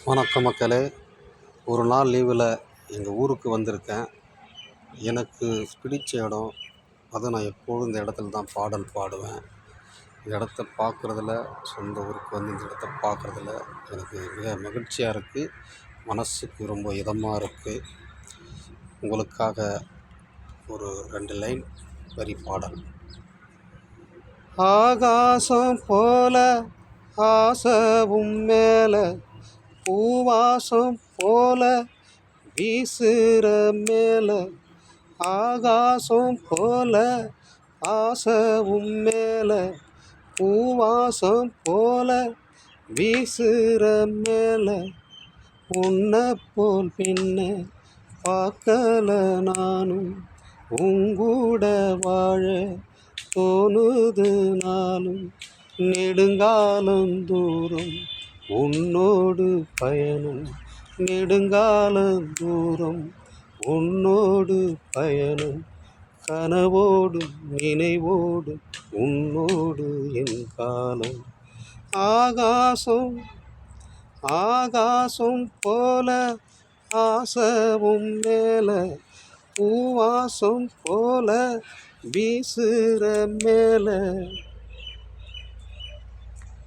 வணக்கம் மக்களே. ஒரு நாள் லீவில் எங்கள் ஊருக்கு வந்திருக்கேன். எனக்கு பிடித்த இடம், அதை நான் எப்போதும் இந்த இடத்துல தான் பாடல் பாடுவேன். இந்த இடத்த பார்க்குறதுல, சொந்த ஊருக்கு வந்து இந்த இடத்த பார்க்குறதுல எனக்கு மிக மகிழ்ச்சியாக இருக்குது. மனதுக்கு ரொம்ப இதமாக இருக்குது. உங்களுக்காக ஒரு 2 லைன் வரி பாடல். ஆகாசம் போல ஆசவும் மேலே, பூவாசம் போல வீசுற மேல, ஆகாசம் போல ஆசவும் மேல, பூவாசம் போல வீசுற மேல, உன்னை போல் பின்ன பார்க்கல நானும், உங்கூட வாழ தோணுது நாளும், நெடுங்காலம் தூரம் உன்னோடு பயணம், நெடுங்காலம் தூரம் உன்னோடு பயணம், கனவோடும் நினைவோடும் உன்னோடு என் காலம். ஆகாசம் ஆகாசம் போல ஆசவும் மேல, பூவாசம் போல வீசுற மேல.